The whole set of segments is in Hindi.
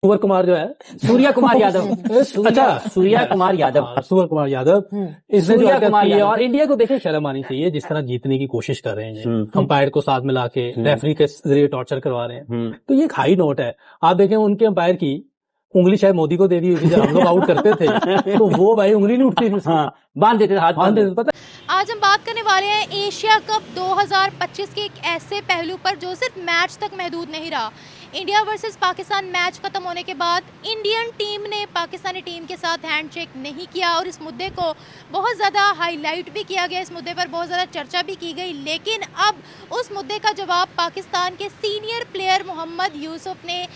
कुंवर कुमार जो है, सूर्या कुमार यादव अच्छा सूर्या कुमार यादव सूर्य कुमार यादव, इसने जो सूर्या हरकत कुमार की है, यादव। और इंडिया को देखे शर्म आनी चाहिए जिस तरह जीतने की कोशिश कर रहे हैं, अंपायर को साथ मिला के रेफरी के जरिए टॉर्चर करवा रहे हैं। तो ये एक हाई नोट है। आप देखें उनके अंपायर की उंगली शायद मोदी को दे दी हुई थी, जब हम लोग आउट करते थे तो वो भाई उंगली नहीं उठती थी उसकी। हाँ, बांध देते थे, हाथ बांध देते थे, पता आज हम बात करने वाले हैं एशिया कप 2025 के एक ऐसे पहलू पर जो सिर्फ मैच तक महदूद नहीं रहा। इंडिया वर्सेस पाकिस्तान मैच खत्म होने के बाद इंडियन टीम ने पाकिस्तानी टीम के साथ हैंडशेक नहीं किया और इस मुद्दे को बहुत ज़्यादा हाईलाइट भी किया गया, इस मुद्दे पर बहुत ज़्यादा चर्चा भी की गई। लेकिन अब उस मुद्दे का जवाब पाकिस्तान के सीनियर प्लेयर मोहम्मद यूसुफ ने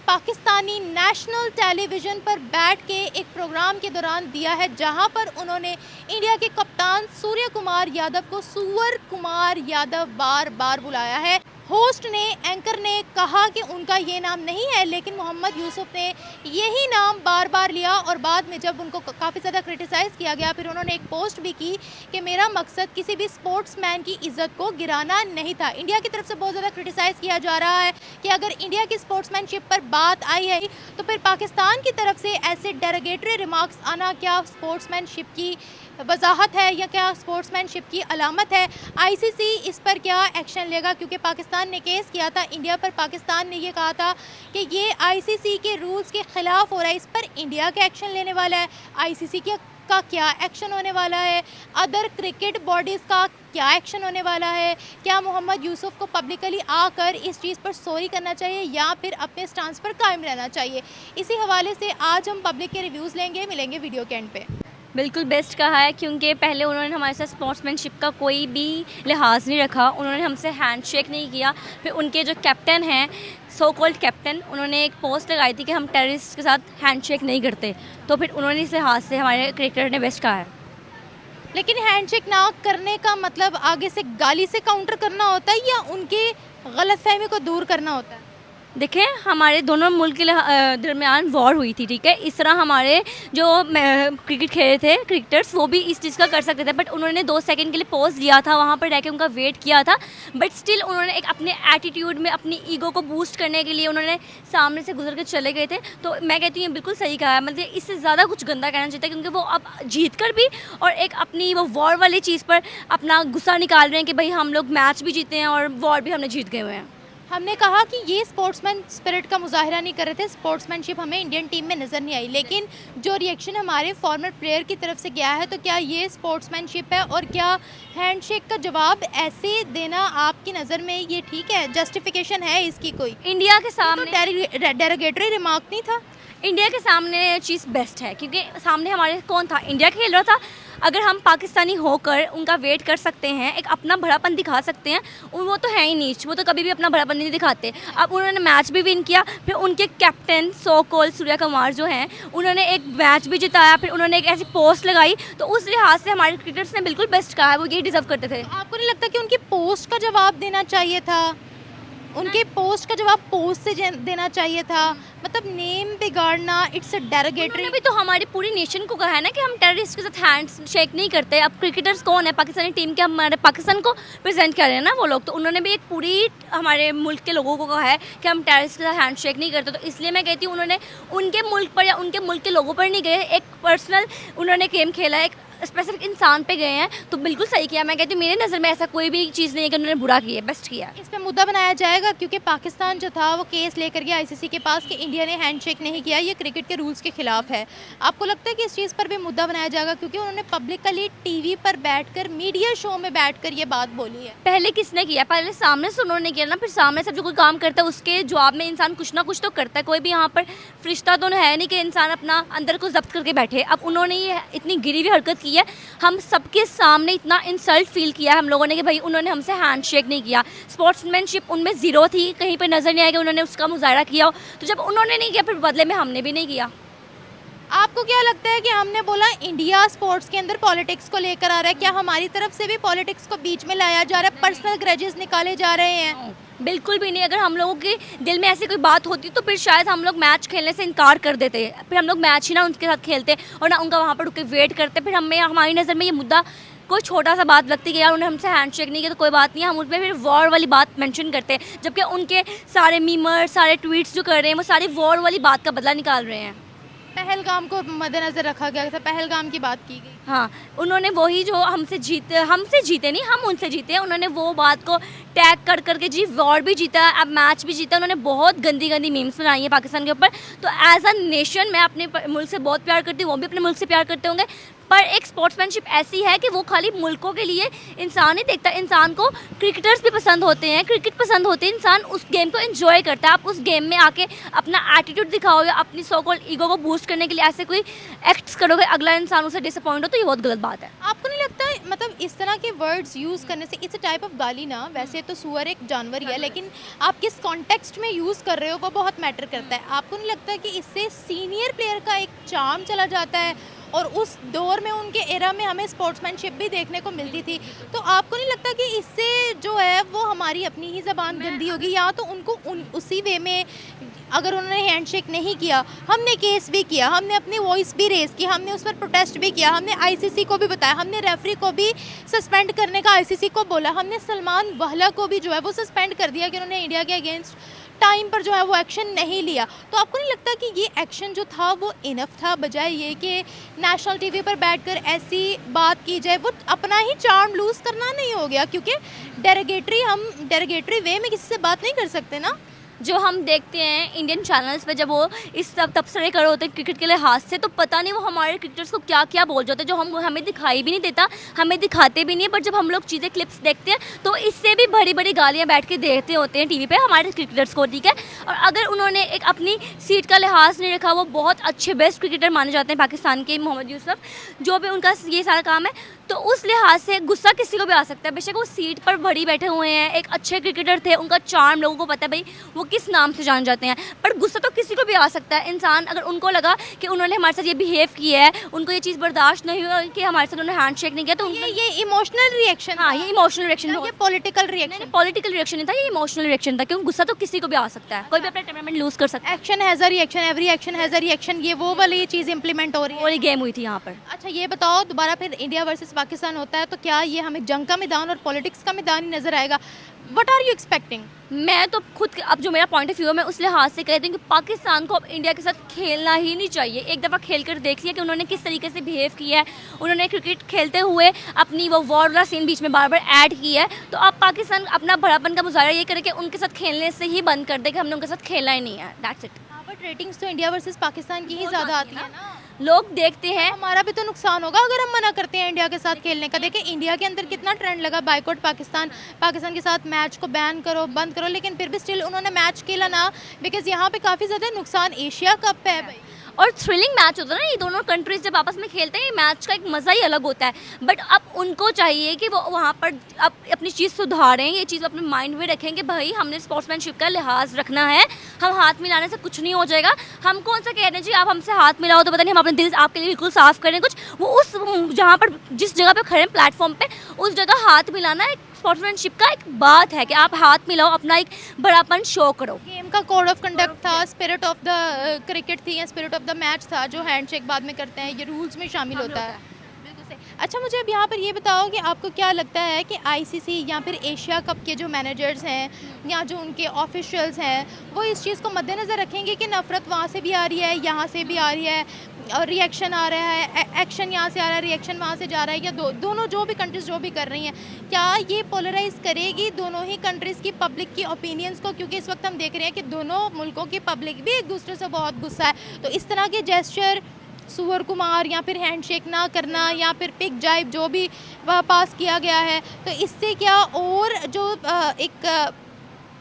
पाकिस्तानी नेशनल टेलीविज़न पर बैठ के एक प्रोग्राम के दौरान दिया है, जहां पर उन्होंने इंडिया के कप्तान सूर्य कुमार यादव को सुअर कुमार यादव बार बार बुलाया है। होस्ट ने, एंकर ने कहा कि उनका ये नाम नहीं है, लेकिन मोहम्मद यूसुफ ने यही नाम बार बार लिया और बाद में जब उनको काफ़ी ज़्यादा क्रिटिसाइज़ किया गया, फिर उन्होंने एक पोस्ट भी की कि मेरा मकसद किसी भी स्पोर्ट्समैन की इज्जत को गिराना नहीं था। इंडिया की तरफ से बहुत ज़्यादा क्रिटिसाइज़ किया जा रहा है कि अगर इंडिया की स्पोर्ट्समैनशिप पर बात आई है तो फिर पाकिस्तान की तरफ से ऐसे डेरोगेटरी रिमार्क्स आना क्या स्पोर्ट्समैनशिप की वजाहत है या क्या स्पोर्ट्समैनशिप की अलामत है? आईसीसी इस पर क्या एक्शन लेगा? क्योंकि पाकिस्तान ने केस किया था इंडिया पर, पाकिस्तान ने ये कहा था कि ये आईसीसी के रूल्स के ख़िलाफ़ हो रहा है, इस पर इंडिया का एक्शन लेने वाला है। आईसीसी का क्या एक्शन होने वाला है? अदर क्रिकेट बॉडीज़ का क्या एक्शन होने वाला है? क्या मोहम्मद यूसुफ को पब्लिकली आकर इस चीज़ पर सॉरी करना चाहिए या फिर अपने स्टांस पर कायम रहना चाहिए? इसी हवाले से आज हम पब्लिक के रिव्यूज़ लेंगे, मिलेंगे वीडियो के एंड पे। बिल्कुल बेस्ट कहा है, क्योंकि पहले उन्होंने हमारे साथ स्पोर्ट्समैनशिप का कोई भी लिहाज नहीं रखा, उन्होंने हमसे हैंडशेक नहीं किया। फिर उनके जो कैप्टन हैं, सो कॉल्ड कैप्टन, उन्होंने एक पोस्ट लगाई थी कि हम टेररिस्ट के साथ हैंडशेक नहीं करते, तो फिर उन्होंने इस लिहाज से हमारे क्रिकेटर ने बेस्ट कहा है। लेकिन हैंडशेक ना करने का मतलब आगे से गाली से काउंटर करना होता है या उनके गलतफहमी को दूर करना होता है? देखिए, हमारे दोनों मुल्क के दरमियान वॉर हुई थी, ठीक है। इस तरह हमारे जो क्रिकेट खेले थे क्रिकेटर्स, वो भी इस चीज़ का कर सकते थे, बट उन्होंने 2 सेकंड के लिए पॉज दिया था, वहाँ पर रह के उनका वेट किया था, बट स्टिल उन्होंने एक अपने एटीट्यूड में अपनी ईगो को बूस्ट करने के लिए उन्होंने सामने से गुजर के चले गए थे। तो मैं कहती हूँ ये बिल्कुल सही कहा है, मतलब इससे ज़्यादा कुछ गंदा कहना चाहिए था, क्योंकि वो अब जीत कर भी और एक अपनी वो वॉर वाली चीज़ पर अपना गुस्सा निकाल रहे हैं कि भाई हम लोग मैच भी जीते हैं और वॉर भी हमने जीत गए हुए हैं। हमने कहा कि ये स्पोर्ट्समैन स्पिरिट का मुजाहिरा नहीं कर रहे थे, स्पोर्ट्समैनशिप हमें इंडियन टीम में नज़र नहीं आई, लेकिन जो रिएक्शन हमारे फॉर्मर प्लेयर की तरफ से गया है, तो क्या ये स्पोर्ट्समैनशिप है? और क्या हैंडशेक का जवाब ऐसे देना आपकी नज़र में ये ठीक है? जस्टिफिकेशन है इसकी कोई? इंडिया के सामने तो डेरोगेटरी रिमार्क नहीं था। इंडिया के सामने चीज़ बेस्ट है, क्योंकि सामने हमारे कौन था? इंडिया खेल रहा था। अगर हम पाकिस्तानी होकर उनका वेट कर सकते हैं, एक अपना बड़ापन दिखा सकते हैं, वो तो है ही नीच, वो तो कभी भी अपना बड़ापन नहीं दिखाते। अब उन्होंने मैच भी विन किया, फिर उनके captain so called Surya Kumar जो हैं, उन्होंने एक मैच भी जिताया, फिर उन्होंने एक ऐसी पोस्ट लगाई, तो उस लिहाज से हमारे क्रिकेटर्स ने बिल्कुल बेस्ट कहा है, वो ये डिज़र्व करते थे। आपको नहीं लगता कि उनकी पोस्ट का जवाब देना चाहिए था? उनके पोस्ट का जवाब पोस्ट से देना चाहिए था। मतलब नेम बिगाड़ना, इट्स अ डेरोगेटरी। भी तो हमारी पूरी नेशन को कहा है ना कि हम टेररिस्ट के साथ हैंड शेक नहीं करते। अब क्रिकेटर्स कौन है पाकिस्तानी टीम के? हमारे पाकिस्तान को प्रेजेंट कर रहे हैं ना वो लोग, तो उन्होंने भी एक पूरी हमारे मुल्क के लोगों को कहा है कि हम टेररिस्ट के साथ हैंड शेक नहीं करते। तो इसलिए मैं कहती हूँ उन्होंने उनके मुल्क पर या उनके मुल्क के लोगों पर नहीं गए, एक पर्सनल उन्होंने गेम खेला, एक स्पेसिफिक इंसान पे गए हैं, तो बिल्कुल सही किया। मैं कहती हूँ मेरे नज़र में ऐसा कोई भी चीज़ नहीं है कि उन्होंने बुरा किया है, बेस्ट किया। इस पे मुद्दा बनाया जाएगा क्योंकि पाकिस्तान जो था वो केस लेकर गया आईसीसी के पास कि इंडिया ने हैंडशेक नहीं किया, ये क्रिकेट के रूल्स के खिलाफ है। आपको लगता है कि इस चीज़ पर भी मुद्दा बनाया जाएगा? क्योंकि उन्होंने पब्लिकली टीवी पर बैठकर, मीडिया शो में बैठकर ये बात बोली है। पहले किसने किया? पहले सामने से उन्होंने किया ना, फिर सामने से जो कोई काम करता है उसके जवाब में इंसान कुछ ना कुछ तो करता है। कोई भी यहाँ पर फरिश्ता तो है नहीं कि इंसान अपना अंदर को जब्त करके बैठे। अब उन्होंने ये इतनी गिरी हुई हरकत की है, हम सबके सामने इतना इंसल्ट फील किया है हम लोगों ने कि भाई उन्होंने हमसे हैंडशेक नहीं किया। स्पोर्ट्समैनशिप उनमें ज़ीरो थी, कहीं पर नज़र नहीं आया कि उन्होंने उसका मुजाहरा किया हो। तो जब उन्होंने नहीं किया, फिर बदले में हमने भी नहीं किया। आपको क्या लगता है कि हमने बोला इंडिया स्पोर्ट्स के अंदर पॉलिटिक्स को लेकर आ रहा है, क्या हमारी तरफ से भी पॉलिटिक्स को बीच में लाया जा रहा है? पर्सनल ग्रजेस निकाले जा रहे हैं? बिल्कुल भी नहीं। अगर हम लोगों के दिल में ऐसी कोई बात होती तो फिर शायद हम लोग मैच खेलने से इनकार कर देते, फिर हम लोग मैच ही ना उनके साथ खेलते और ना उनका वहाँ पर रुक के वेट करते। फिर हमें हमारी नज़र में ये मुद्दा कोई छोटा सा बात लगती है कि यार उन्हें हमसे हैंडशेक नहीं किया तो कोई बात नहीं, हम उस पर फिर वॉर वाली बात मेंशन करते हैं, जबकि उनके सारे मीमर, सारे ट्वीट्स जो कर रहे हैं वो सारी वॉर वाली बात का बदला निकाल रहे हैं। पहलगाम को मद्देनजर रखा गया था, पहलगाम की बात की गई। हाँ, उन्होंने वही जो हमसे जीते नहीं, हम उनसे जीते हैं, उन्होंने वो बात को टैग कर करके जी वॉर भी जीता, अब मैच भी जीता, उन्होंने बहुत गंदी गंदी मीम्स बनाई है पाकिस्तान के ऊपर। तो एज अ नेशन मैं अपने मुल्क से बहुत प्यार करती हूँ, वो भी अपने मुल्क से प्यार करते होंगे, पर एक स्पोर्ट्समैनशिप ऐसी है कि वो खाली मुल्कों के लिए इंसान नहीं देखता, इंसान को क्रिकेटर्स भी पसंद होते हैं, क्रिकेट पसंद होते हैं, इंसान उस गेम को एंजॉय करता है। आप उस गेम में आके अपना एटीट्यूड दिखाओ या अपनी सो कॉल्ड ईगो को बूस्ट करने के लिए ऐसे कोई एक्ट्स करोगे, अगला इंसान उसे डिसअपॉइंट हो, तो ये बहुत गलत बात है। आपको नहीं लगता मतलब इस तरह के वर्ड्स यूज़ करने से, इट्स अ टाइप ऑफ गाली ना, वैसे तो सुअर एक जानवर ही है, लेकिन आप किस कॉन्टेक्स्ट में यूज़ कर रहे हो वो बहुत मैटर करता है। आपको नहीं लगता कि इससे सीनियर प्लेयर का एक चार्म चला जाता है, और उस दौर में उनके एरा में हमें स्पोर्ट्समैनशिप भी देखने को मिलती थी, तो आपको नहीं लगता कि इससे जो है वो हमारी अपनी ही ज़बान गंदी होगी, या तो उनको उसी वे में अगर उन्होंने हैंडशेक नहीं किया, हमने केस भी किया, हमने अपनी वॉइस भी रेज़ की, हमने उस पर प्रोटेस्ट भी किया, हमने आईसीसी को भी बताया, हमने रेफरी को भी सस्पेंड करने का आईसीसी को बोला, हमने सलमान वहला को भी जो है वो सस्पेंड कर दिया कि उन्होंने इंडिया के अगेंस्ट टाइम पर जो है वो एक्शन नहीं लिया। तो आपको नहीं लगता कि ये एक्शन जो था वो इनफ था, बजाय ये कि नेशनल टीवी पर बैठकर ऐसी बात की जाए? वो अपना ही चार्म लूज़ करना नहीं हो गया? क्योंकि डेरोगेटरी वे में किसी से बात नहीं कर सकते ना। जो हम देखते हैं इंडियन चैनल्स पे, जब वो इस तबसरे कर होते हैं क्रिकेट के लिहाज से, तो पता नहीं वो हमारे क्रिकेटर्स को क्या क्या बोल जाते हैं, जो हमें दिखाई भी नहीं देता, हमें दिखाते भी नहीं है, पर जब हम लोग चीज़ें क्लिप्स देखते हैं तो इससे भी बड़ी बड़ी गालियाँ बैठ के देखते होते हैं टीवी पे हमारे क्रिकेटर्स को, ठीक है। और अगर उन्होंने एक अपनी सीट का लिहाज नहीं रखा, वो बहुत अच्छे बेस्ट क्रिकेटर माने जाते हैं पाकिस्तान के मोहम्मद यूसुफ, जो भी उनका ये सारा काम है, तो उस लिहाज से गुस्सा किसी को भी आ सकता है। बेशक वो सीट पर भरी बैठे हुए हैं, एक अच्छे क्रिकेटर थे, उनका चार्म लोगों को पता है भाई वो किस नाम से जान जाते हैं, पर गुस्सा तो किसी को भी आ सकता है। इंसान अगर उनको लगा कि उन्होंने हमारे साथ ये बिहेव किया है, उनको ये चीज़ बर्दाश्त नहीं हुआ कि हमारे साथ उन्होंने हैंडशेक नहीं किया, तो ये इमोशनल रिएक्शन, हाँ ये इमोशनल रिएक्शन, ये पॉलिटिकल रिएक्शन, पॉलिटिकल रिएक्शन नहीं था, ये इमोशनल रिएक्शन था, क्योंकि गुस्सा तो किसी को भी आ सकता है, कोई भी अपना टेम्परामेंट लूज कर सकता है। Action has a reaction, every action has a reaction, ये वो वाली चीज़ इंप्लीमेंट हो रही है, और गेम हुई थी यहाँ पर। अच्छा ये बताओ, दोबारा फिर इंडिया वर्सेस पाकिस्तान होता है तो क्या ये हमें जंग का मैदान और पॉलिटिक्स का मैदान ही नजर आएगा? What are you expecting? मैं तो खुद अब जो मेरा पॉइंट ऑफ व्यू है मैं उस लिहाज से कहती हूँ कि पाकिस्तान को अब इंडिया के साथ खेलना ही नहीं चाहिए। एक दफ़ा खेल कर देख लिया कि उन्होंने किस तरीके से बिहेव किया है, उन्होंने क्रिकेट खेलते हुए अपनी वो वॉर वाला सीन बीच में बार बार ऐड किया है, तो अब पाकिस्तान अपना बड़ापन का मुजाहरा ये करे कि उनके साथ खेलने से ही बंद कर दे कि हमने उनके साथ खेलना ही नहीं है, दैट्स इट। बट रेटिंग्स तो इंडिया वर्सेस पाकिस्तान की ही ज़्यादा आती है ना, लोग देखते हैं। हमारा भी तो नुकसान होगा अगर हम मना करते हैं इंडिया के साथ खेलने का। देखिए इंडिया के अंदर कितना ट्रेंड लगा बाइकआउट पाकिस्तान, पाकिस्तान के साथ मैच को बैन करो, बंद करो, लेकिन फिर भी स्टिल उन्होंने मैच खेला ना, बिकॉज यहाँ पे काफ़ी ज़्यादा नुकसान एशिया कप है भाई, और थ्रिलिंग मैच होता है ना, ये दोनों कंट्रीज जब आपस में खेलते हैं, ये मैच का एक मज़ा ही अलग होता है। बट अब उनको चाहिए कि वो वहाँ पर अब अपनी चीज़ सुधारें, ये चीज़ अपने माइंड में रखें कि भाई हमने स्पोर्ट्समैनशिप का लिहाज रखना है, हम हाथ मिलाने से कुछ नहीं हो जाएगा। हम कौन सा कह रहे हैं जी आप हमसे हाथ मिलाओ तो पता नहीं, हम अपने दिल आपके लिए बिल्कुल साफ़ करें कुछ, वो उस जहाँ पर जिस जगह पर खड़े हैं प्लेटफॉर्म पर, उस जगह हाथ मिलाना एक स्पोर्ट्समैनशिप का एक बात है कि आप हाथ मिलाओ, अपना एक बड़ापन शो करो। गेम का कोड ऑफ कंडक्ट था, स्पिरिट ऑफ द क्रिकेट थी या स्पिरिट ऑफ द मैच था, जो हैंडशेक बाद में करते हैं ये रूल्स में शामिल होता है। बिल्कुल सही। अच्छा मुझे अब यहाँ पर ये बताओ कि आपको क्या लगता है कि आईसीसी या फिर एशिया कप के जो मैनेजर्स हैं या जो उनके ऑफिशियल्स हैं वो इस चीज़ को मद्देनज़र रखेंगे कि नफ़रत वहाँ से भी आ रही है, यहाँ से भी आ रही है, और रिएक्शन आ रहा है, एक्शन यहाँ से आ रहा है, रिएक्शन वहाँ से जा रहा है, या दोनों जो भी कंट्रीज़ जो भी कर रही हैं, क्या ये पोलराइज करेगी दोनों ही कंट्रीज़ की पब्लिक की ओपिनियंस को? क्योंकि इस वक्त हम देख रहे हैं कि दोनों मुल्कों की पब्लिक भी एक दूसरे से बहुत गुस्सा है, तो इस तरह के जेस्चर, सुअर कुमार या फिर हैंडशेक ना करना या फिर पिक जाइब जो भी पास किया गया है, तो इससे क्या और जो एक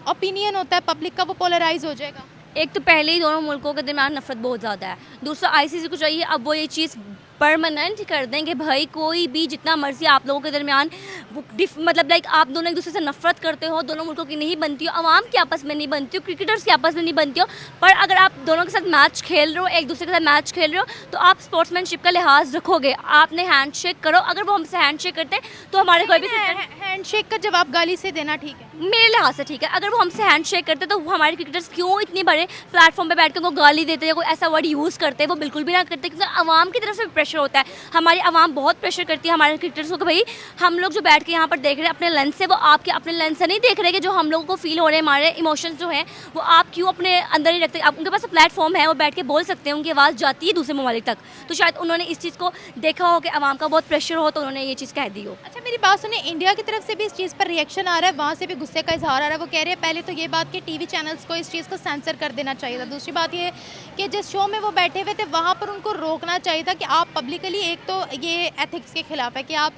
ओपिनियन होता है पब्लिक का वो पोलराइज हो जाएगा? एक तो पहले ही दोनों मुल्कों के दरमियान नफरत बहुत ज़्यादा है, दूसरा आईसीसी को चाहिए अब वो ये चीज़ परमानेंट कर दें कि भाई कोई भी जितना मर्जी आप लोगों के दरमियान मतलब लाइक आप दोनों एक दूसरे से नफरत करते हो, दोनों मुल्कों की नहीं बनती हो, आवाम की आपस में नहीं बनती हो, क्रिकेटर्स की आपस में नहीं बनती हो, पर अगर आप दोनों के साथ मैच खेल रहे हो, एक दूसरे के साथ मैच खेल रहे हो, तो आप स्पोर्ट्समैनशिप का लिहाज रखोगे, आपने हैंडशेक करो। अगर वो हमसे हैंडशेक करते हैं तो हमारे कोई भी हैंडशेक का जवाब गाली से देना ठीक है, मेरे लिहाज से ठीक है। अगर वो हमसे हैंडशेक करते तो हमारे क्रिकेटर्स क्यों इतने बड़े प्लेटफॉर्म पर बैठ कर उनको गाली देते हैं, कोई ऐसा वर्ड यूज़ करते हैं, वो बिल्कुल भी ना करते, क्योंकि आवाम की तरफ से प्रेशर प्रेशर होता है, हमारी आवाम बहुत प्रेशर करती है हमारे क्रिकेटर्स को कि भाई हम लोग जो बैठ के यहाँ पर देख रहे हैं अपने लेंस से, वो आपके अपने लेंस से नहीं देख रहे कि जो हम लोगों को फील हो रहे हैं, हमारे इमोशंस जो हैं वो आप क्यों अपने अंदर ही रखते हैं। आप उनके पास प्लेटफॉर्म है, वो बैठ के बोल सकते हैं, उनकी आवाज़ जाती है दूसरे ममालिक तक। तो शायद उन्होंने इस चीज़ को देखा हो कि आवाम का बहुत प्रेशर हो तो उन्होंने ये चीज़ कह दी हो। अच्छा मेरी बात सुनिए, इंडिया की तरफ से भी इस चीज़ पर रिएक्शन आ रहा है, वहाँ से भी गुस्से का इजहार आ रहा है। वो कह रहे हैं पहले तो ये बात कि टीवी चैनल्स को इस चीज़ को सेंसर कर देना चाहिए था। दूसरी बात ये कि जिस शो में वो बैठे हुए थे वहाँ पर उनको रोकना चाहिए था कि आप पब्लिकली, एक तो ये एथिक्स के खिलाफ है कि आप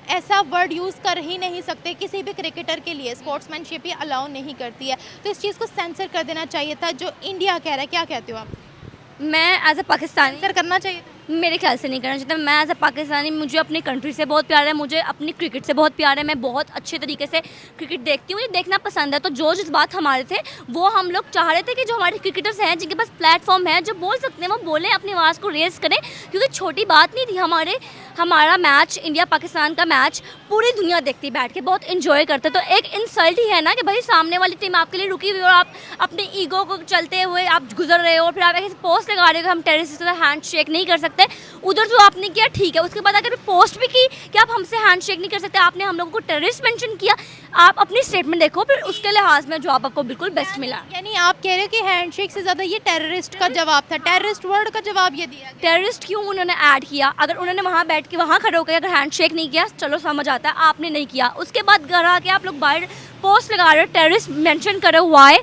ऐसा वर्ड यूज़ कर ही नहीं सकते किसी भी क्रिकेटर के लिए, स्पोर्ट्समैनशिप ही अलाउ नहीं करती है। तो इस चीज़ को सेंसर कर देना चाहिए था जो इंडिया कह रहा है। क्या कहते हो आप? मैं एज ए पाकिस्तानी, सेंसर करना चाहिए था? मेरे ख्याल से नहीं करना चाहिए। मैं एज ए पाकिस्तानी, मुझे अपनी कंट्री से बहुत प्यार है, मुझे अपनी क्रिकेट से बहुत प्यार है, मैं बहुत अच्छे तरीके से क्रिकेट देखती हूँ, मुझे देखना पसंद है। तो जो जज्बात हमारे थे वो हम लोग चाह रहे थे कि जो हमारे क्रिकेटर्स हैं जिनके पास प्लेटफॉर्म है, जो बोल सकते हैं वो बोलें, अपनी आवाज़ को रेज़ करें, क्योंकि छोटी बात नहीं थी। हमारा मैच, इंडिया पाकिस्तान का मैच पूरी दुनिया देखती बैठ के, बहुत इन्जॉय करते। तो एक इंसल्ट ही है ना कि भाई सामने वाली टीम आपके लिए रुकी हुई और आप अपने ईगो को चलते हुए आप गुजर रहे हो, फिर आप एक पोस्ट लगा रहे हो कि हम टेररिस्ट के साथ हैंड शेक नहीं कर सकते। उधर जो आपने किया ठीक है, उसके बाद अगर पोस्ट भी की कि आप हमसे हैंड शेक नहीं कर सकते, आपने हम लोगों को टेररिस्ट मेंशन किया, आप अपनी स्टेटमेंट देखो, फिर उसके लिहाज में जवाब आपको बिल्कुल बेस्ट मिला। यानी आप कह रहे हो कि हैंडशेक से ज़्यादा ये टेररिस्ट का जवाब था, टेररिस्ट वर्ड का जवाब ये दिया गया। टेररिस्ट क्यों उन्होंने ऐड किया? अगर उन्होंने वहाँ बैठ के वहाँ खड़े होकर अगर हैंड शेक नहीं किया, चलो समझ आता है, आपने नहीं किया। उसके बाद घर आके आप लोग बाहर पोस्ट लगा रहे हो, टेररिस्ट मेंशन कर रहे हो। वाई?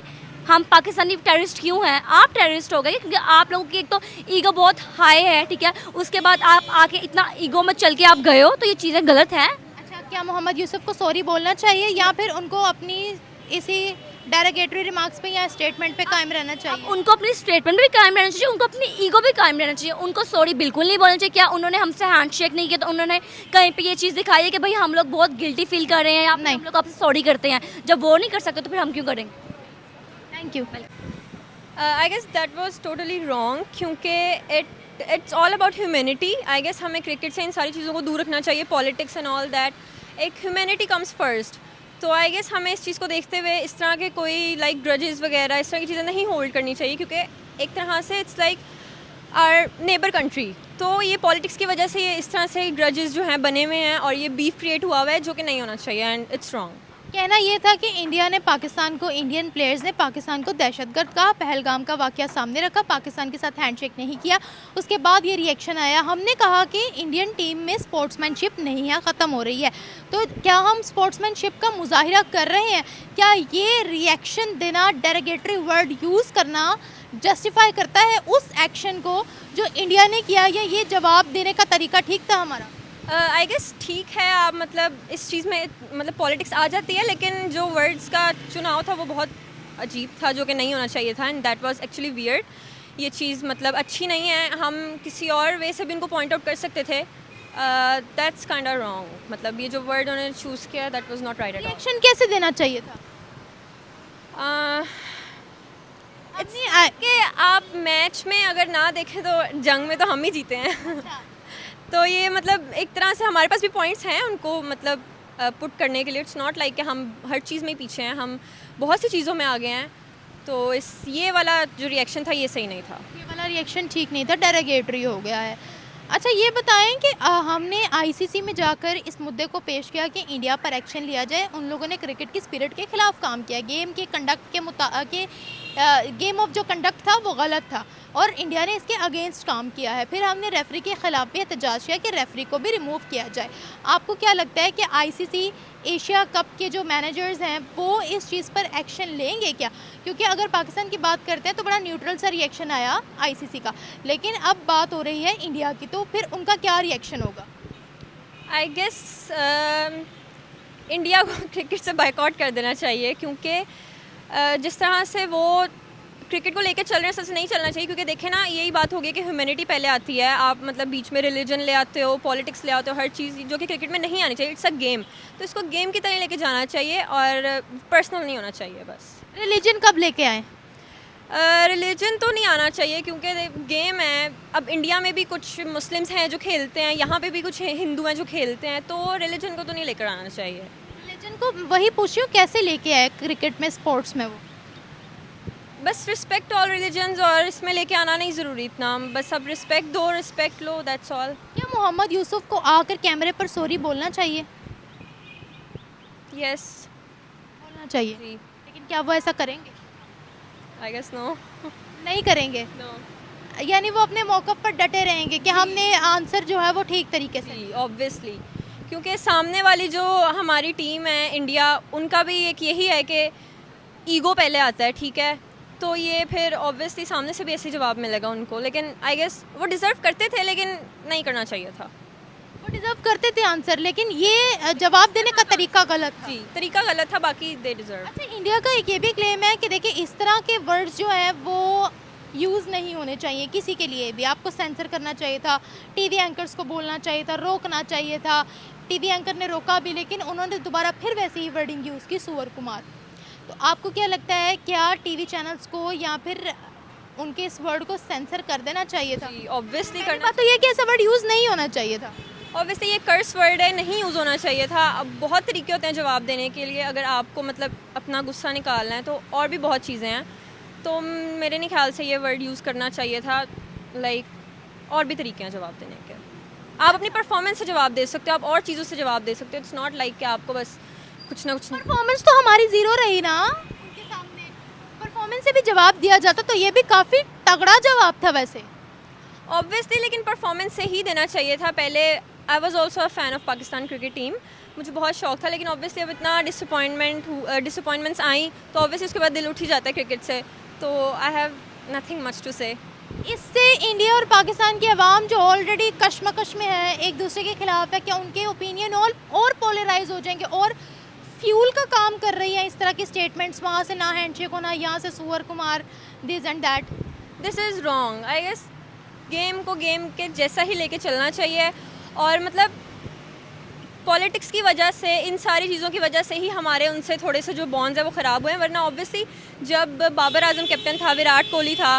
हम पाकिस्तानी टेररिस्ट क्यों हैं? आप टेररिस्ट हो गए क्योंकि आप लोगों की एक तो ईगो बहुत हाई है, ठीक है, उसके बाद आप आके इतना ईगो में चल के आप गए हो, तो ये चीज़ें गलत हैं। अच्छा, क्या मोहम्मद यूसुफ को सॉरी बोलना चाहिए या फिर उनको अपनी इसी डेरोगेटरी रिमार्क्स पे या स्टेटमेंट पे कायम रहना चाहिए? उनको अपनी स्टेटमेंट भी कायम रहना चाहिए, उनको अपनी ईगो भी कायम रहना चाहिए, उनको सॉरी बिल्कुल नहीं बोलना चाहिए। क्या उन्होंने हमसे हैंडशेक नहीं किया तो उन्होंने कहीं पे ये चीज़ दिखाई है कि भाई हम लोग बहुत गिल्टी फील कर रहे हैं, आप नहीं, हम लोग आपसे सॉरी करते हैं? जब वो नहीं कर सकते तो फिर हम क्यों करेंगे? Thank you. I guess that was totally wrong, क्योंकि it's all about humanity. I guess हमें क्रिकेट से इन सारी चीज़ों को दूर रखना चाहिए, पॉलिटिक्स एंड ऑल दैट। एक ह्यूमैनिटी कम्स फर्स्ट। तो आई गेस हमें इस चीज़ को देखते हुए इस तरह के कोई लाइक ग्रजेस वगैरह इस तरह की चीज़ें नहीं होल्ड करनी चाहिए, क्योंकि एक तरह से it's like our neighbour country. तो ये पॉलिटिक्स की वजह से ये इस तरह से ग्रजेस जो हैं बने हुए हैं और ये बीफ क्रिएट हुआ हुआ है, जो कि नहीं होना चाहिए, एंड इट्स रॉन्ग। कहना ये था कि इंडिया ने पाकिस्तान को, इंडियन प्लेयर्स ने पाकिस्तान को दहशतगर्द कहा, पहलगाम का वाकया सामने रखा, पाकिस्तान के साथ हैंडशेक नहीं किया। उसके बाद ये रिएक्शन आया। हमने कहा कि इंडियन टीम में स्पोर्ट्समैनशिप नहीं है, ख़त्म हो रही है। तो क्या हम स्पोर्ट्समैनशिप का मुजाहिरा कर रहे हैं? क्या ये रिएक्शन देना, डेरोगेटरी वर्ड यूज़ करना जस्टिफाई करता है उस एक्शन को जो इंडिया ने किया, या ये जवाब देने का तरीका ठीक था हमारा? आई गेस ठीक है। आप मतलब इस चीज़ में मतलब पॉलिटिक्स आ जाती है, लेकिन जो वर्ड्स का चुनाव था वो बहुत अजीब था, जो कि नहीं होना चाहिए था, and that was actually weird. ये चीज़ मतलब अच्छी नहीं है। हम किसी और वे से भी इनको पॉइंट आउट कर सकते थे। That's kind of wrong. मतलब ये जो वर्ड उन्होंने चूज़ किया, that was not right at all. Reaction कैसे देना चाहिए था? कि आप मैच में अगर ना देखें तो जंग में तो हम ही जीते हैं। तो ये मतलब एक तरह से हमारे पास भी पॉइंट्स हैं उनको मतलब पुट करने के लिए। इट्स नॉट लाइक कि हम हर चीज़ में ही पीछे हैं, हम बहुत सी चीज़ों में आगे हैं। तो ये वाला जो रिएक्शन था ये सही नहीं था। ये वाला रिएक्शन ठीक नहीं था, डेरोगेटरी हो गया है। अच्छा ये बताएं कि हमने आईसीसी में जाकर इस मुद्दे को पेश किया कि इंडिया पर एक्शन लिया जाए। उन लोगों ने क्रिकेट की स्पिरिट के खिलाफ काम किया, गेम के कंडक्ट के गेम ऑफ जो कंडक्ट था वो गलत था और इंडिया ने इसके अगेंस्ट काम किया है। फिर हमने रेफरी के ख़िलाफ़ भी एहतजाज किया कि रेफरी को भी रिमूव किया जाए। आपको क्या लगता है कि आईसीसी एशिया कप के जो मैनेजर्स हैं वो इस चीज़ पर एक्शन लेंगे क्या? क्योंकि अगर पाकिस्तान की बात करते हैं तो बड़ा न्यूट्रल सा रिएक्शन आया आईसीसी का, लेकिन अब बात हो रही है इंडिया की, तो फिर उनका क्या रिएक्शन होगा? आई गेस इंडिया को क्रिकेट से बायकॉट कर देना चाहिए, क्योंकि जिस तरह से वो क्रिकेट को लेकर चल रहे हैं सच नहीं चलना चाहिए। क्योंकि देखें ना, यही बात होगी कि ह्यूमैनिटी पहले आती है। आप मतलब बीच में रिलीजन ले आते हो, पॉलिटिक्स ले आते हो, हर चीज़ जो कि क्रिकेट में नहीं आनी चाहिए। इट्स अ गेम, तो इसको गेम की तरह लेके जाना चाहिए और पर्सनल नहीं होना चाहिए। बस रिलीजन कब लेके आए? रिलीजन तो नहीं आना चाहिए, क्योंकि गेम है। अब इंडिया में भी कुछ मुस्लिम्स हैं जो खेलते हैं, यहाँ पे भी कुछ हिंदू हैं जो खेलते हैं, तो रिलीजन को तो नहीं लेकर आना चाहिए। रिलीजन को वही पूछ रही हूँ, कैसे लेके आए क्रिकेट में, स्पोर्ट्स में? बस रिस्पेक्ट ऑल रिलीजन्स, और इसमें लेके आना नहीं ज़रूरी इतना, बस अब रिस्पेक्ट दो, रिस्पेक्ट लो, दैट्स ऑल। क्या मोहम्मद यूसुफ को आकर कैमरे पर सॉरी बोलना चाहिए? यस, बोलना चाहिए, जी, लेकिन क्या वो ऐसा करेंगे? I guess no. नहीं करेंगे, नो यानी वो अपने मौक़िफ़ पर डटे रहेंगे कि हमने आंसर जो है वो ठीक तरीके से। जी, ऑब्वियसली, क्योंकि सामने वाली जो हमारी टीम है इंडिया, उनका भी एक यही है कि ईगो पहले आता है, ठीक है, तो ये फिर ऑब्वियसली सामने से भी ऐसे जवाब मिलेगा उनको, लेकिन आई गेस वो डिज़र्व करते थे, लेकिन नहीं करना चाहिए था। वो डिज़र्व करते थे आंसर, लेकिन ये जवाब देने का तरीका गलत था। जी, तरीका गलत था, बाकी दे डिज़र्व। अच्छा, इंडिया का एक ये भी क्लेम है कि देखिए इस तरह के वर्ड्स जो हैं वो यूज़ नहीं होने चाहिए किसी के लिए भी। आपको सेंसर करना चाहिए था, टीवी एंकर्स को बोलना चाहिए था, रोकना चाहिए था। टीवी एंकर ने रोका भी, लेकिन उन्होंने दोबारा फिर वैसे ही वर्डिंग यूज़ की, सुअर कुमार। तो आपको क्या लगता है, क्या टीवी चैनल्स को या फिर उनके इस वर्ड को सेंसर कर देना चाहिए था? जी, ऑब्वियसली पहली करना, बात तो ये कि ऐसा वर्ड यूज़ नहीं होना चाहिए था। ऑब्वियसली ये कर्स वर्ड है, नहीं यूज़ होना चाहिए था। अब बहुत तरीके होते हैं जवाब देने के लिए, अगर आपको मतलब अपना गुस्सा निकालना है तो और भी बहुत चीज़ें हैं, तो मेरे नहीं ख्याल से ये वर्ड यूज़ करना चाहिए था। लाइक और भी तरीके हैं जवाब देने के, आप अपनी परफॉर्मेंस से जवाब दे सकते हो, आप और चीज़ों से जवाब दे सकते हो। इट्स नॉट लाइक कि आपको बस कुछ ना कुछ परफॉर्मेंस तो हमारी ज़ीरो रही ना उनके सामने। परफॉर्मेंस से भी जवाब दिया जाता तो ये भी काफ़ी तगड़ा जवाब था वैसे। ऑब्वियसली, लेकिन परफॉर्मेंस से ही देना चाहिए था पहले। I was also a fan of Pakistan cricket team, मुझे बहुत शौक था, लेकिन ऑब्वियसली अब इतना डिसअपॉइंटमेंट्स आई तो ऑब्वियसली उसके बाद दिल उठ ही जाता है क्रिकेट से, तो I have nothing much to say. इससे इंडिया और पाकिस्तान की आवाम जो ऑलरेडी कश्मकश में है, एक दूसरे के खिलाफ है, क्या उनके ओपिनियन और पोलराइज हो जाएंगे और फ्यूल का काम कर रही है इस तरह की स्टेटमेंट्स, वहाँ से ना हैंडशेक होना, यहाँ से सुअर Kumar, this and that? This is wrong. I guess game को गेम के जैसा ही लेके चलना चाहिए, और मतलब पॉलिटिक्स की वजह से, इन सारी चीज़ों की वजह से ही हमारे उनसे थोड़े से जो बॉन्ड्स हैं वो ख़राब हुए हैं। वरना ऑब्वियसली जब बाबर आजम कैप्टन था, विराट कोहली था,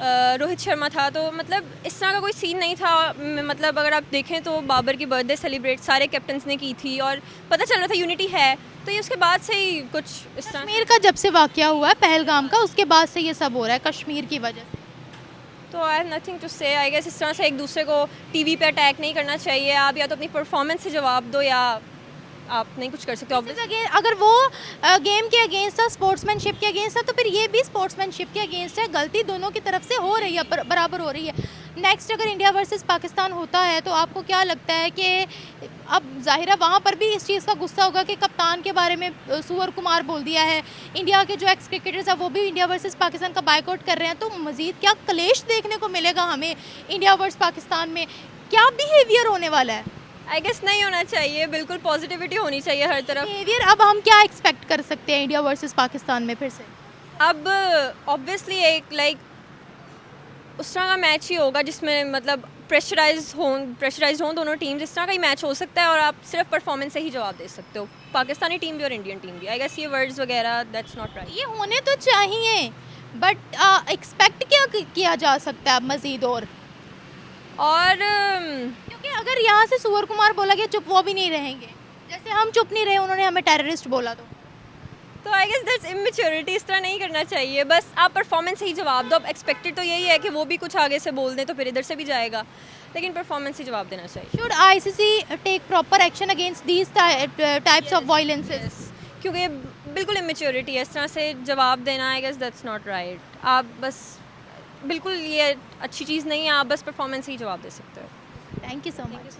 रोहित शर्मा था, तो मतलब इस तरह का कोई सीन नहीं था। मतलब अगर आप देखें तो बाबर की बर्थडे सेलिब्रेट सारे कैप्टन्स ने की थी और पता चल रहा था यूनिटी है, तो ये उसके बाद से ही कुछ इस तरह। कश्मीर का जब से वाकया हुआ है पहलगाम का, उसके बाद से ये सब हो रहा है कश्मीर की वजह से। तो आई हैव नथिंग टू से। आई गेस इस तरह से एक दूसरे को टीवी पे अटैक नहीं करना चाहिए। आप या तो अपनी परफॉर्मेंस से जवाब दो, या आप नहीं कुछ कर सकते। अगर वो गेम के अगेंस्ट था, स्पोर्ट्समैनशिप के अगेंस्ट था, तो फिर ये भी स्पोर्ट्समैनशिप के अगेंस्ट है। गलती दोनों की तरफ से हो रही है, बराबर हो रही है। नेक्स्ट अगर इंडिया वर्सेस पाकिस्तान होता है तो आपको क्या लगता है कि अब ज़ाहिरा वहाँ पर भी इस चीज़ का गुस्सा होगा कि कप्तान के बारे में सुअर कुमार बोल दिया है, इंडिया के जो एक्स क्रिकेटर्स हैं वो भी इंडिया वर्सेस पाकिस्तान का बायकॉट कर रहे हैं, तो मज़ीद क्या क्लेश देखने को मिलेगा हमें इंडिया वर्सेस पाकिस्तान में? क्या बिहेवियर होने वाला है? आई गेस नहीं होना चाहिए, बिल्कुल पॉजिटिविटी होनी चाहिए हर तरफ। बिहेवियर अब हम क्या एक्सपेक्ट कर सकते हैं इंडिया वर्सेस पाकिस्तान में फिर से? अब ऑब्वियसली एक लाइक उस तरह का मैच ही होगा जिसमें मतलब प्रेशराइज हों दोनों टीम्स। इस तरह का ही मैच हो सकता है और आप सिर्फ परफॉर्मेंस से ही जवाब दे सकते हो, पाकिस्तानी टीम भी और इंडियन टीम भी। आई गेस ये वर्ड्स वगैरह दैट्स नॉट राइट। ये होने तो चाहिए, बट एक्सपेक्ट क्या किया जा सकता है अब मज़ीद? और क्योंकि अगर यहाँ से सुअर कुमार बोला गया चुप, वो भी नहीं रहेंगे। जैसे हम चुप नहीं रहे, उन्होंने हमें टेररिस्ट बोला तो आई गेस दैट्स इमेच्योरिटी। इस तरह नहीं करना चाहिए, बस आप परफॉर्मेंस से ही जवाब दो। अब एक्सपेक्टेड तो यही है कि वो भी कुछ आगे से बोल दें तो फिर इधर से भी जाएगा, लेकिन परफॉर्मेंस ही जवाब देना चाहिए। Should ICC take proper action against these types of violences? क्योंकि बिल्कुल इमेच्योरिटी है इस तरह से जवाब देना। I guess that's not right. आप बस बिल्कुल ये अच्छी चीज़ नहीं है, आप बस परफॉर्मेंस ही जवाब दे सकते हो। Thank you so much.